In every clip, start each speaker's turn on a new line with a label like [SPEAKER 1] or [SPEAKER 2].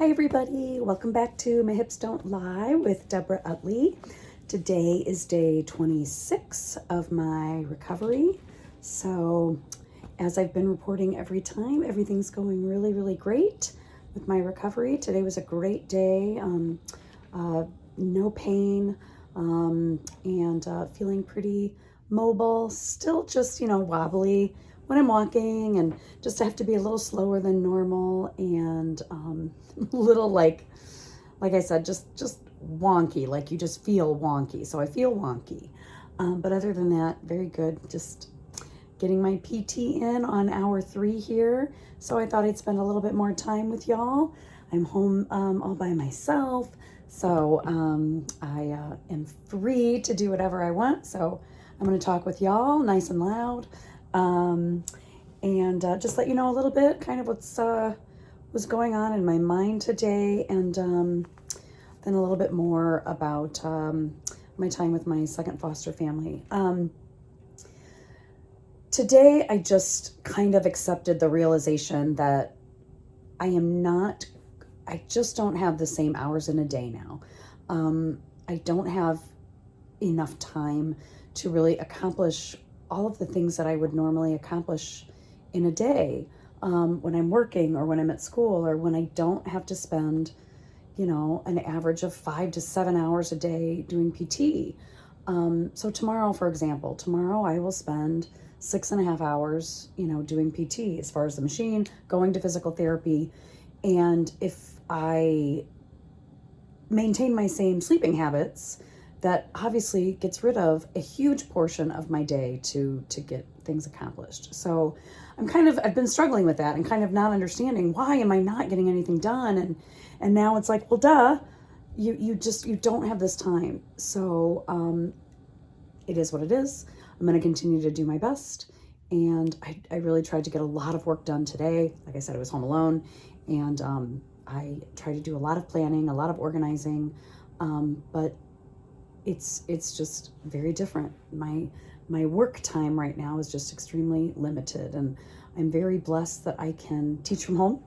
[SPEAKER 1] Hi everybody, welcome back to My Hips Don't Lie with Debora Utley. Today is day 26 of my recovery. So as I've been reporting every time, everything's going really great with my recovery. Today was a great day, no pain, and feeling pretty mobile, still just, wobbly when I'm walking, and just have to be a little slower than normal, and a little like I said, just wonky, like you just feel wonky. So I feel wonky. But other than that, very good. Just getting my PT in on hour 3 here. So I thought I'd spend a little bit more time with y'all. I'm home all by myself. So I am free to do whatever I want. So I'm going to talk with y'all nice and loud. And just let you know a little bit kind of what's going on in my mind today, and then a little bit more about my time with my second foster family. Today I just kind of accepted the realization that I just don't have the same hours in a day now. I don't have enough time to really accomplish all of the things that I would normally accomplish in a day, when I'm working or when I'm at school, or when I don't have to spend, an average of 5 to 7 hours a day doing PT. So tomorrow, for example, I will spend 6.5 hours, doing PT as far as the machine, going to physical therapy. And if I maintain my same sleeping habits, that obviously gets rid of a huge portion of my day to get things accomplished. So I've been struggling with that and kind of not understanding, why am I not getting anything done? And now it's like, well, duh, you don't have this time. So it is what it is. I'm going to continue to do my best. And I really tried to get a lot of work done today. Like I said, I was home alone, and I tried to do a lot of planning, a lot of organizing, but it's just very different. My work time right now is just extremely limited, and I'm very blessed that I can teach from home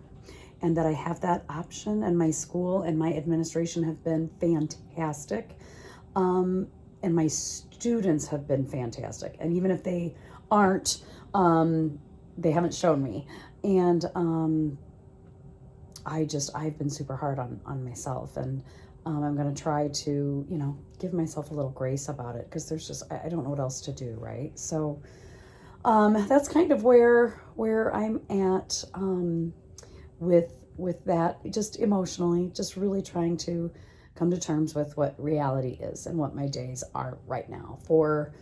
[SPEAKER 1] and that I have that option, and my school and my administration have been fantastic. And my students have been fantastic. And even if they aren't, they haven't shown me. And I've been super hard on myself, and I'm going to try to, give myself a little grace about it, because I don't know what else to do, right? So that's kind of where I'm at with that, just emotionally, just really trying to come to terms with what reality is and what my days are right now for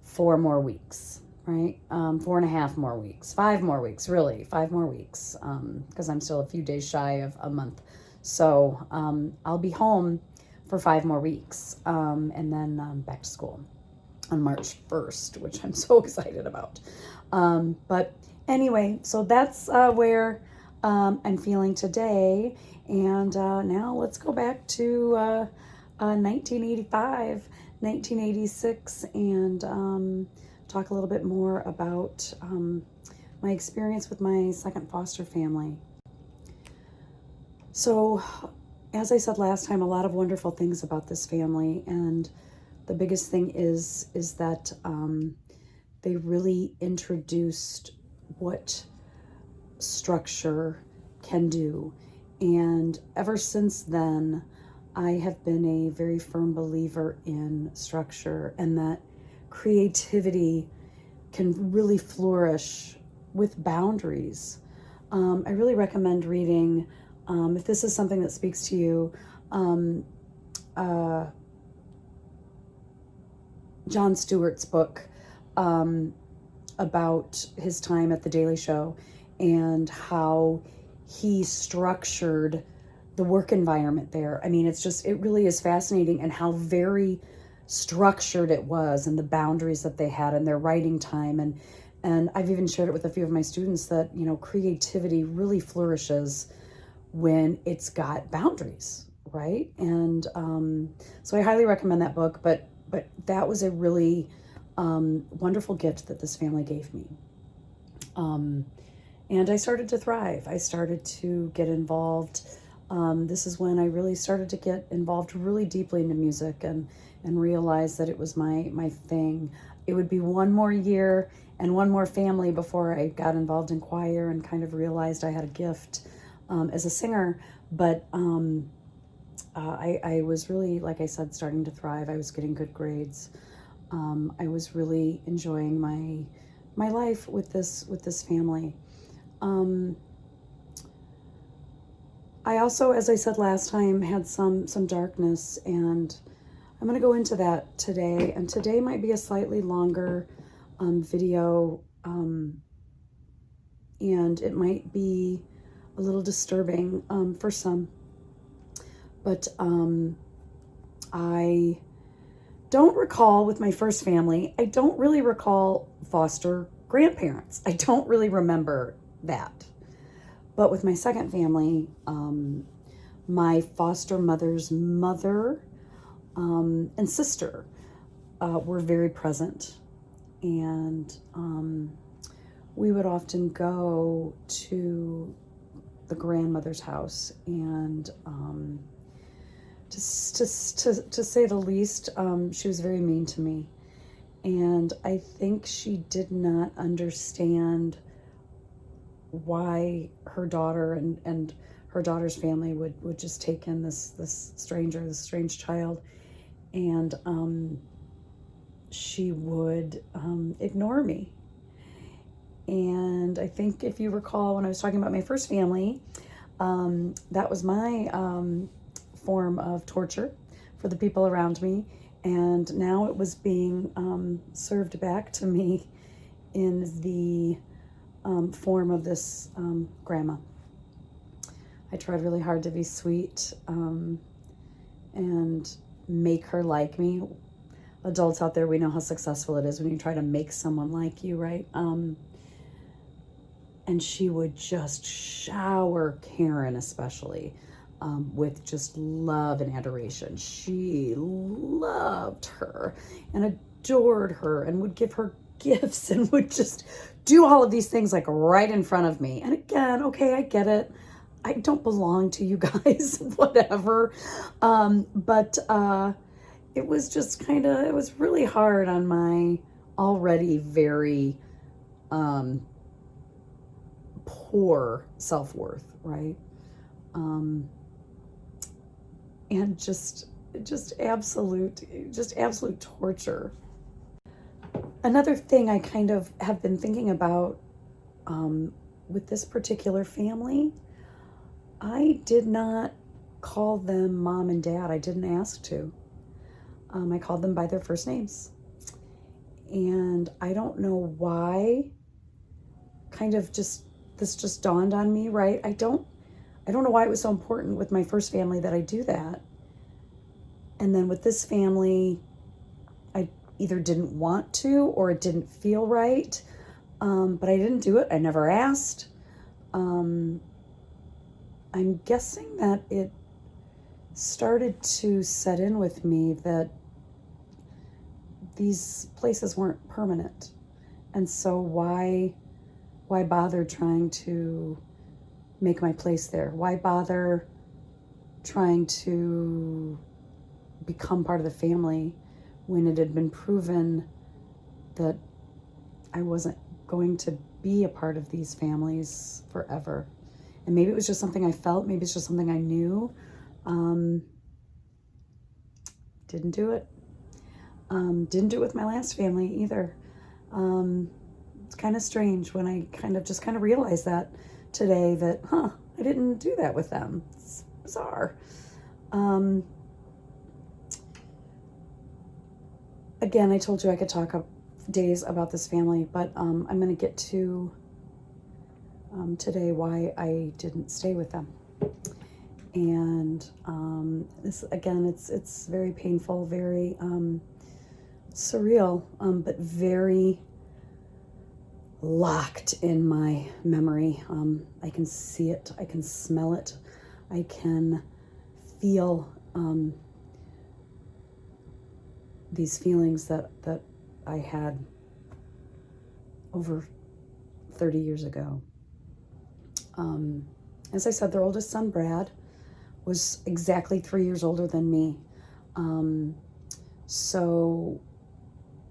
[SPEAKER 1] 4 more weeks, right? 4.5 more weeks, 5 more weeks, really, 5 more weeks, because I'm still a few days shy of a month. So I'll be home for 5 more weeks, and then back to school on March 1st, which I'm so excited about. But anyway, so that's where I'm feeling today. And now let's go back to 1985, 1986, and talk a little bit more about my experience with my second foster family. So, as I said last time, a lot of wonderful things about this family, and the biggest thing is that they really introduced what structure can do. And ever since then, I have been a very firm believer in structure, and that creativity can really flourish with boundaries. I really recommend reading, if this is something that speaks to you, Jon Stewart's book about his time at The Daily Show, and how he structured the work environment there. I mean, it really is fascinating, and how very structured it was, and the boundaries that they had, and their writing time. And I've even shared it with a few of my students that, creativity really flourishes when it's got boundaries, right? And so I highly recommend that book, but that was a really wonderful gift that this family gave me. And I started to thrive. I started to get involved This is when I really started to get involved really deeply into music and realize that it was my thing. It would be one more year and one more family before I got involved in choir and kind of realized I had a gift as a singer. But I was really, like I said, starting to thrive. I was getting good grades. I was really enjoying my life with this family. I also, as I said last time, had some darkness, and I'm going to go into that today. And today might be a slightly longer video, and it might be a little disturbing for some. But I don't recall with my first family, I don't really recall foster grandparents. I don't really remember that. But with my second family, my foster mother's mother and sister were very present. And we would often go to the grandmother's house, and to say the least, she was very mean to me. And I think she did not understand why her daughter and her daughter's family would just take in this strange child, and she would ignore me. And I think, if you recall, when I was talking about my first family, that was my form of torture for the people around me, and now it was being served back to me in the form of this grandma. I tried really hard to be sweet and make her like me. Adults out there, we know how successful it is when you try to make someone like you, right? And she would just shower Karen, especially, with just love and adoration. She loved her and adored her and would give her gifts and would just do all of these things like right in front of me. And again, okay, I get it. I don't belong to you guys, whatever. But it was just it was really hard on my already very poor self-worth, right? And just absolute torture. Another thing I kind of have been thinking about with this particular family, I did not call them mom and dad. I didn't ask to. I called them by their first names. And I don't know why, this just dawned on me, right? I don't know why it was so important with my first family that I do that. And then with this family, I either didn't want to or it didn't feel right. But I didn't do it. I never asked. I'm guessing that it started to set in with me that these places weren't permanent. And so why bother trying to make my place there? Why bother trying to become part of the family when it had been proven that I wasn't going to be a part of these families forever? And maybe it was just something I felt, maybe it's just something I knew. Didn't do it. Didn't do it with my last family either. It's kind of strange when I kind of realized that today, that, I didn't do that with them. It's bizarre. Again, I told you I could talk days about this family, but I'm going to get to today why I didn't stay with them. And this, again, it's very painful, very surreal, but very locked in my memory. I can see it, I can smell it, I can feel these feelings that I had over 30 years ago. As I said, their oldest son, Brad, was exactly 3 years older than me. So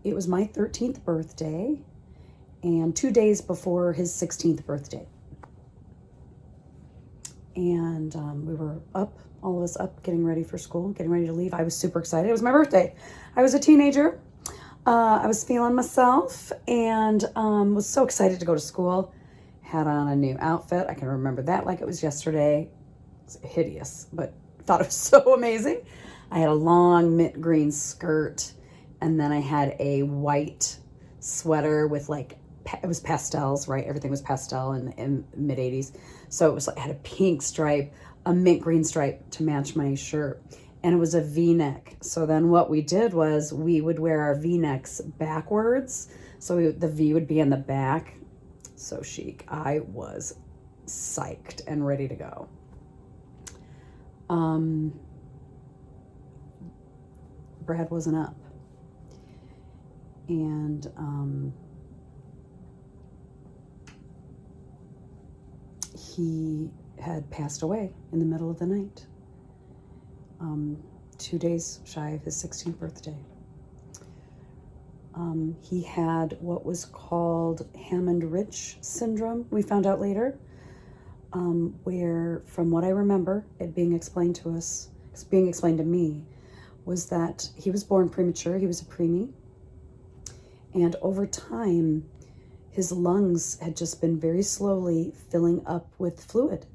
[SPEAKER 1] it was my 13th birthday and 2 days before his 16th birthday. And we were up, all of us up, getting ready for school, getting ready to leave. I was super excited. It was my birthday. I was a teenager. I was feeling myself and was so excited to go to school. Had on a new outfit. I can remember that like it was yesterday. It was hideous, but thought it was so amazing. I had a long mint green skirt, and then I had a white sweater with like, it was pastels, right? Everything was pastel in mid 80s. So it was like, I had a pink stripe, a mint green stripe to match my shirt. And it was a V-neck. So then what we did was we would wear our V-necks backwards. So the V would be in the back. So chic. I was psyched and ready to go. Brad wasn't up. And he had passed away in the middle of the night. 2 days shy of his 16th birthday. He had what was called Hammond-Ridge syndrome, we found out later, where, from what I remember, it being explained to us, being explained to me, was that he was born premature, he was a preemie, and over time, his lungs had just been very slowly filling up with fluid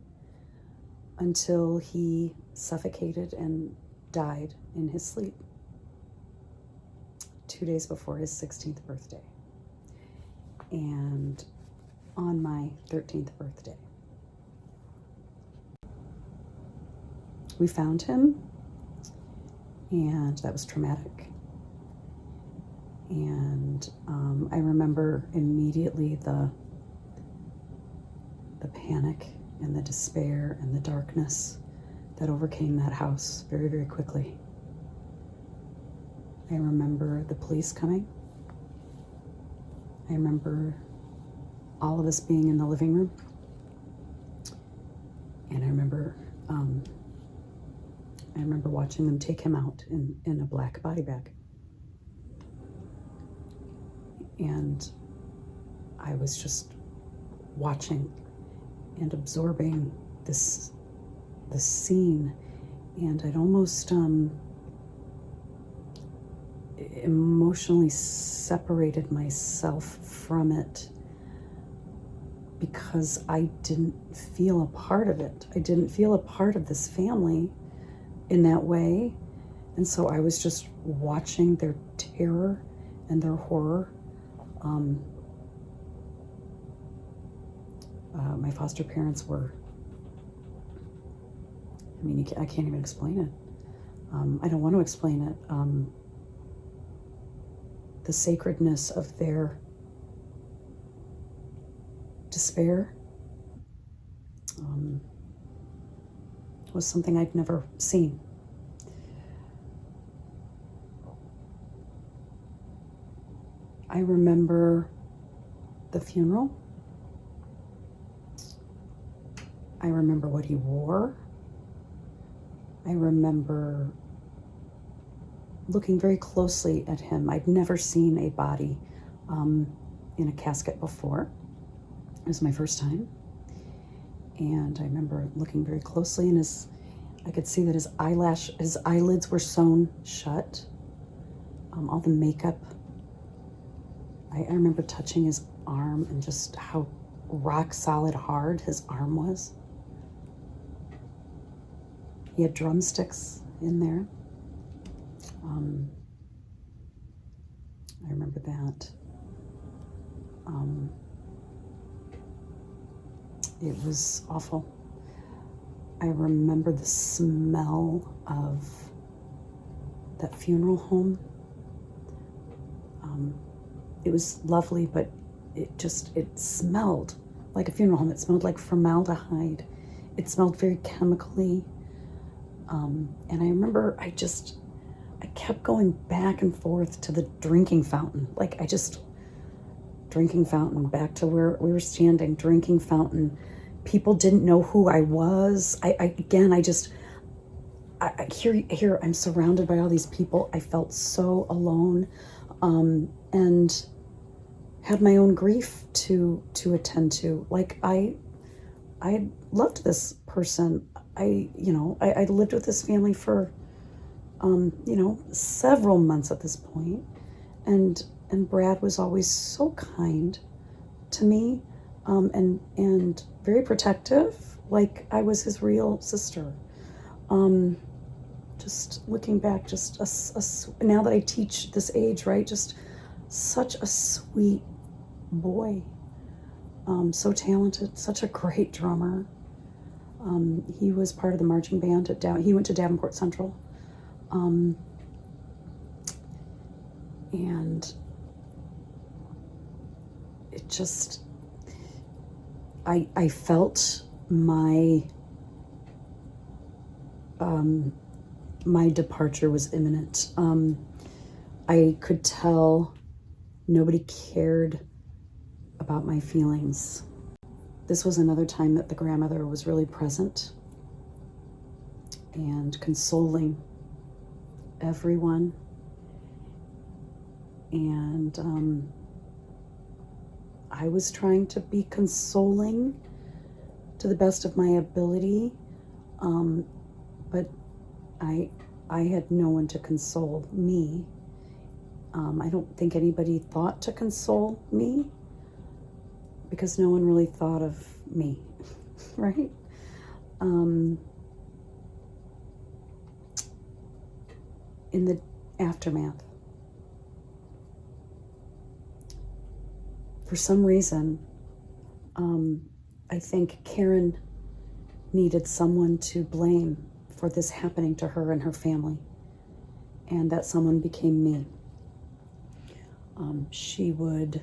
[SPEAKER 1] until he suffocated and died in his sleep 2 days before his 16th birthday, and on my 13th birthday. We found him, and that was traumatic. And I remember immediately the panic and the despair and the darkness that overcame that house very, very quickly. I remember the police coming. I remember all of us being in the living room. And I remember watching them take him out in a black body bag. And I was just watching and absorbing this scene, and I'd almost emotionally separated myself from it because I didn't feel a part of it. I didn't feel a part of this family in that way, and so I was just watching their terror and their horror. My foster parents were, I can't even explain it. I don't want to explain it. The sacredness of their despair was something I'd never seen. I remember the funeral. I remember what he wore. I remember looking very closely at him. I'd never seen a body in a casket before. It was my first time. And I remember looking very closely, and I could see that his eyelids were sewn shut. All the makeup. I remember touching his arm and just how rock solid hard his arm was. He had drumsticks in there. I remember that. It was awful. I remember the smell of that funeral home. It was lovely, but it smelled like a funeral home. It smelled like formaldehyde. It smelled very chemically. And I remember I kept going back and forth to the drinking fountain. Drinking fountain, back to where we were standing, drinking fountain. People didn't know who I was. here I'm surrounded by all these people. I felt so alone, and had my own grief to attend to. Like I loved this person. I lived with this family for several months at this point, and Brad was always so kind to me, and very protective, like I was his real sister. Just looking back, just now that I teach this age, right, just such a sweet boy, so talented, such a great drummer. He was part of the marching band he went to Davenport Central, and it just, I felt my departure was imminent. I could tell nobody cared about my feelings. This was another time that the grandmother was really present and consoling everyone. And I was trying to be consoling to the best of my ability, but I had no one to console me. I don't think anybody thought to console me, because no one really thought of me, right? In the aftermath, for some reason, I think Karen needed someone to blame for this happening to her and her family, and that someone became me. She would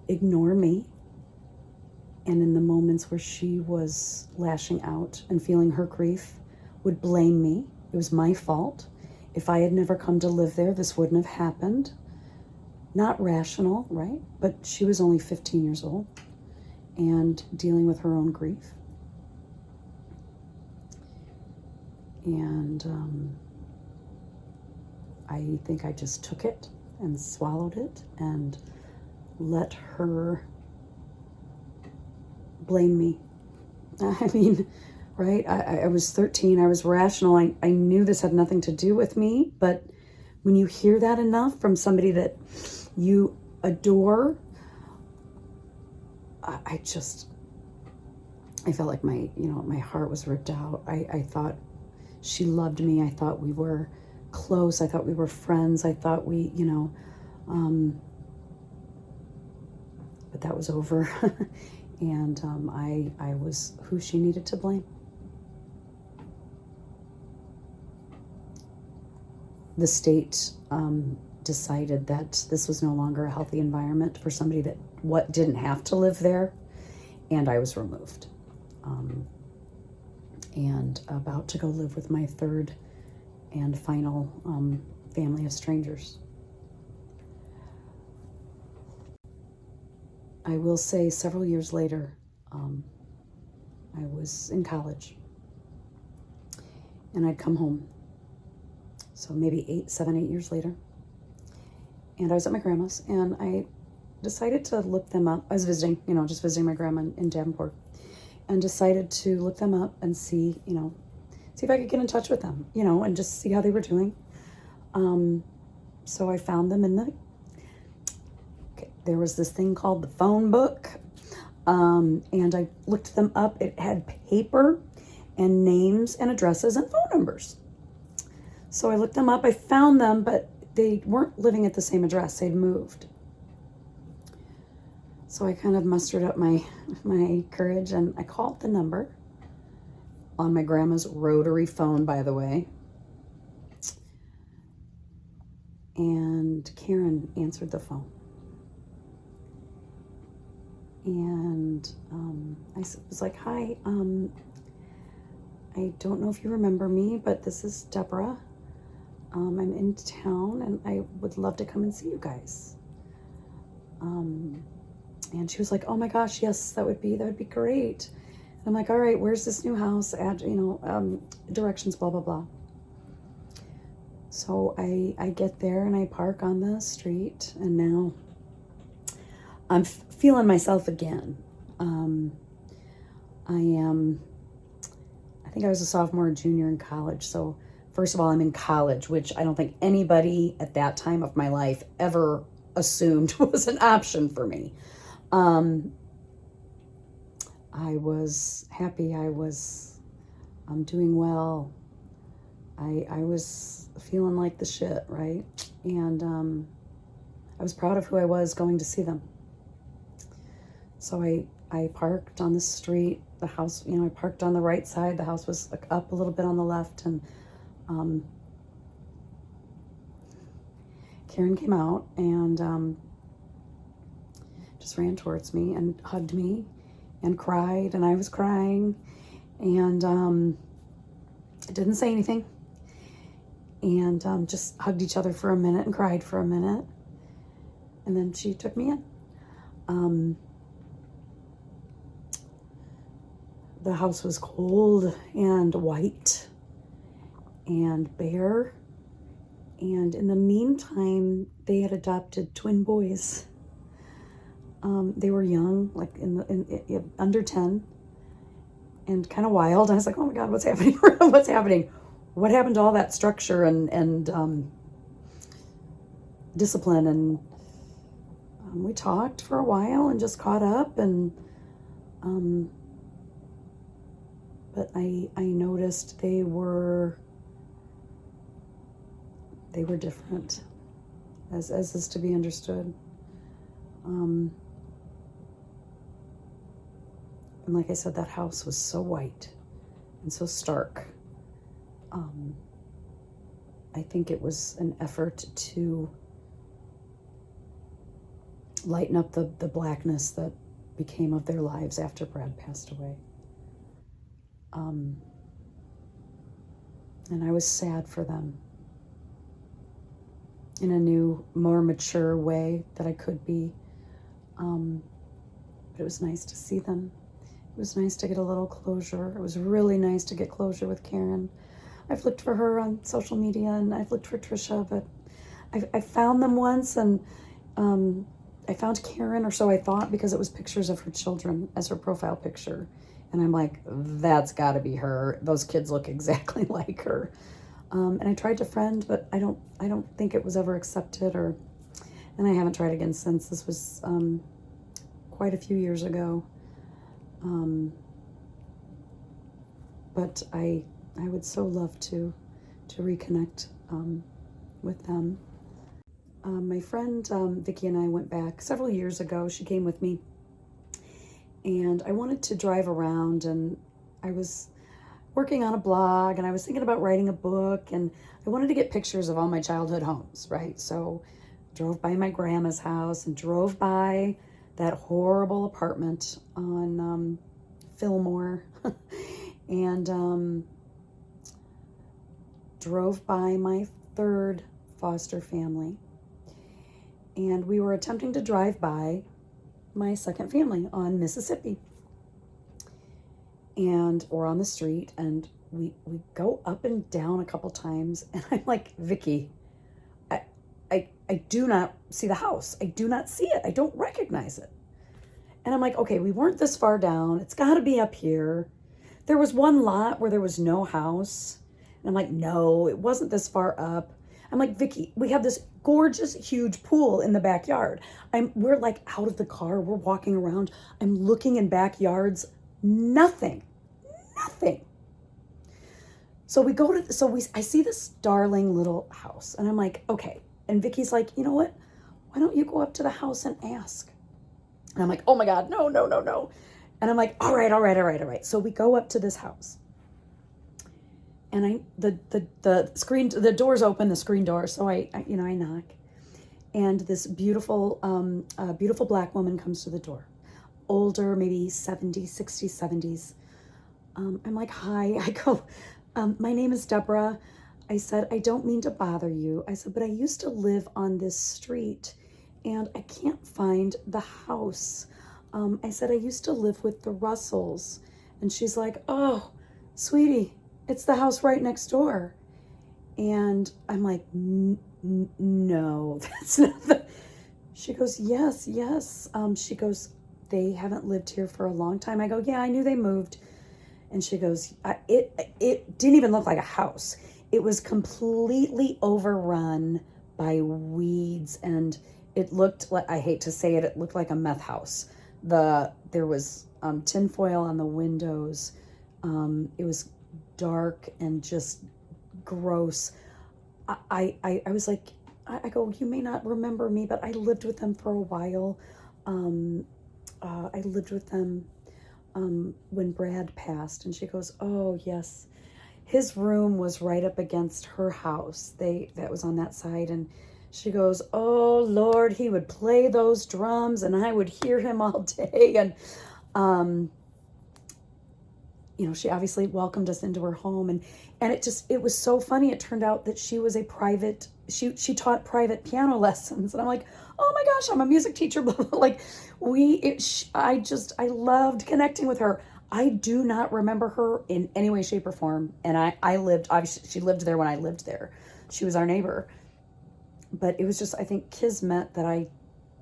[SPEAKER 1] ignore me, and in the moments where she was lashing out and feeling her grief, would blame me. It was my fault. If I had never come to live there, this wouldn't have happened. Not rational, right? But she was only 15 years old and dealing with her own grief. And I think I just took it and swallowed it and let her blame me. I mean, right? I was 13. I was rational. I knew this had nothing to do with me. But when you hear that enough from somebody that you adore, I felt like my heart was ripped out. I thought she loved me. I thought we were close. I thought we were friends. I thought we, but that was over. And I was who she needed to blame. The state decided that this was no longer a healthy environment for somebody that didn't have to live there, and I was removed. And about to go live with my third and final family of strangers. I will say several years later, I was in college, and I'd come home. So maybe 7, 8 years later. And I was at my grandma's, and I decided to look them up. I was visiting, just visiting my grandma in Davenport, and decided to look them up and see if I could get in touch with them, and just see how they were doing. So I found them there was this thing called the phone book, and I looked them up. It had paper and names and addresses and phone numbers. So I looked them up. I found them, but they weren't living at the same address. They'd moved. So I kind of mustered up my courage, and I called the number on my grandma's rotary phone, by the way. And Karen answered the phone. And I was like, "Hi, I don't know if you remember me, but this is Debora. I'm in town, and I would love to come and see you guys." And she was like, "Oh my gosh, yes, that would be great." And I'm like, "All right, where's this new house? Directions, blah blah blah." So I get there and I park on the street, and now I'm feeling myself again. I think I was a sophomore or junior in college. So first of all, I'm in college, which I don't think anybody at that time of my life ever assumed was an option for me. I was happy. I'm doing well. I was feeling like the shit, right? And I was proud of who I was going to see them. So I parked on the street. The house, I parked on the right side. The house was up a little bit on the left, and Karen came out and just ran towards me and hugged me and cried, and I was crying, and didn't say anything, and just hugged each other for a minute and cried for a minute, and then she took me in. The house was cold and white and bare, and in the meantime, they had adopted twin boys. They were young, like in under 10, and kind of wild. I was like, oh my God, what's happening? What's happening? What happened to all that structure and discipline? And we talked for a while and just caught up, and but I noticed they were different, as is to be understood. And like I said, that house was so white and so stark. I think it was an effort to lighten up the blackness that became of their lives after Brad passed away. And I was sad for them in a new, more mature way that I could be. But it was nice to see them. It was nice to get a little closure. It was really nice to get closure with Karen. I've looked for her on social media, and I've looked for Trisha, but I found them once, and I found Karen, or so I thought, because it was pictures of her children as her profile picture. And I'm like, that's got to be her. Those kids look exactly like her. And I tried to friend, but I don't think it was ever accepted, and I haven't tried again since. This was quite a few years ago. But I would so love to reconnect with them. My friend Vicki and I went back several years ago. She came with me, and I wanted to drive around, and I was working on a blog, and I was thinking about writing a book, and I wanted to get pictures of all my childhood homes, right? So drove by my grandma's house and drove by that horrible apartment on Fillmore and drove by my third foster family. And we were attempting to drive by my second family on Mississippi. And we're on the street, and we go up and down a couple times, and I'm like, Vicki, I do not see the house. I do not see it. I don't recognize it. And I'm like, okay, we weren't this far down. It's got to be up here. There was one lot where there was no house. And I'm like, no, it wasn't this far up. I'm like, Vicki, we have this gorgeous, huge pool in the backyard. We're like out of the car. We're walking around. I'm looking in backyards. Nothing. So I see this darling little house, and I'm like, okay. And Vicki's like, you know what? Why don't you go up to the house and ask? And I'm like, oh my God, no. And I'm like, all right. So we go up to this house, and the door's open, the screen door. So I knock, and this beautiful black woman comes to the door, older, maybe 60s, 70s. I'm like, hi. I go, my name is Debora. I said, I don't mean to bother you. I said, but I used to live on this street, and I can't find the house. I said, I used to live with the Russells. And she's like, oh, sweetie, it's the house right next door. And I'm like, no, that's not the. She goes, yes, yes. She goes, they haven't lived here for a long time. I go, yeah, I knew they moved. And she goes, it didn't even look like a house. It was completely overrun by weeds, and it looked like, I hate to say it looked like a meth house. There was tinfoil on the windows. It was dark and just gross. I was like, I go, you may not remember me, but I lived with them for a while. I lived with them when Brad passed. And she goes, oh, yes. His room was right up against her house. That was on that side. And she goes, oh, Lord, he would play those drums and I would hear him all day. And, she obviously welcomed us into her home. And it was so funny. It turned out that she was she taught private piano lessons. And I'm like, oh my gosh, I'm a music teacher. Like I loved connecting with her. I do not remember her in any way, shape, or form. And obviously she lived there when I lived there. She was our neighbor. But it was just, I think, kismet that I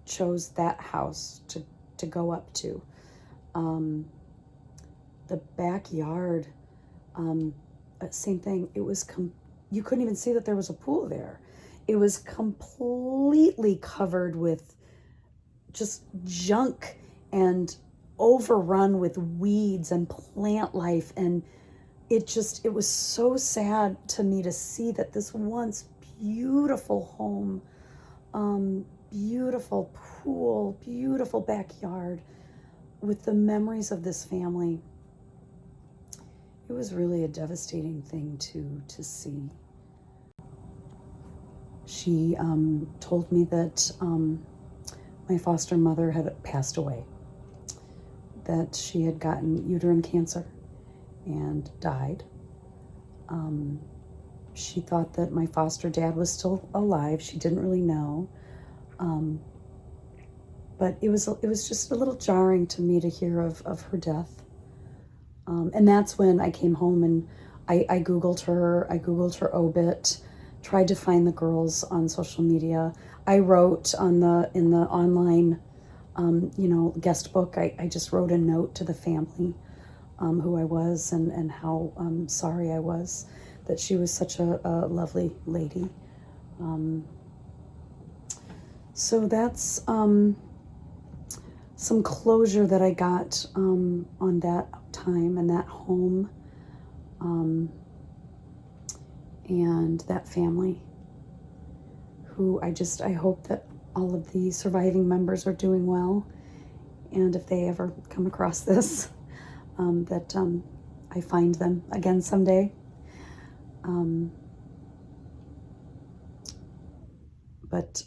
[SPEAKER 1] chose that house to go up to. The backyard, same thing. It was, you couldn't even see that there was a pool there. It was completely covered with just junk and overrun with weeds and plant life. And it was so sad to me to see that this once beautiful home, beautiful pool, beautiful backyard with the memories of this family. It was really a devastating thing to see. She told me that my foster mother had passed away, that she had gotten uterine cancer and died. She thought that my foster dad was still alive. She didn't really know. But it was just a little jarring to me to hear of her death. And that's when I came home and I Googled her obit, tried to find the girls on social media. I wrote in the online, guest book, I just wrote a note to the family, who I was and how sorry I was that she was such a lovely lady. So that's some closure that I got on that time and that home, and that family, who I hope that all of the surviving members are doing well, and if they ever come across this, that I find them again someday. But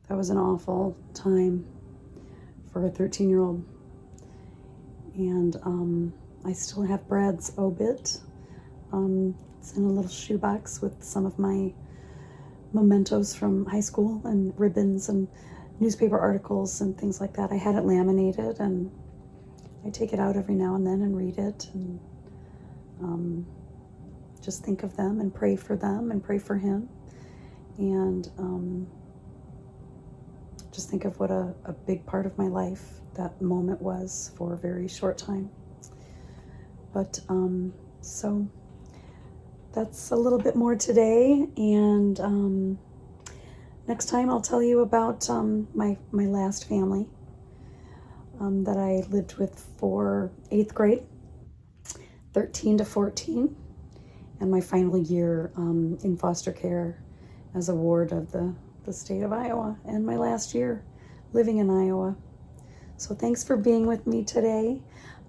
[SPEAKER 1] that was an awful time for a 13-year-old. And I still have Brad's obit. It's in a little shoebox with some of my mementos from high school and ribbons and newspaper articles and things like that. I had it laminated, and I take it out every now and then and read it, and just think of them and pray for them and pray for him. And just think of what a big part of my life that moment was for a very short time. But so that's a little bit more today, and next time I'll tell you about my last family that I lived with for 8th grade, 13 to 14, and my final year in foster care as a ward of the state of Iowa, and my last year living in Iowa. So thanks for being with me today.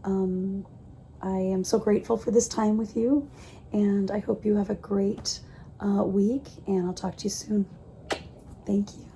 [SPEAKER 1] I am so grateful for this time with you, and I hope you have a great week, and I'll talk to you soon. Thank you.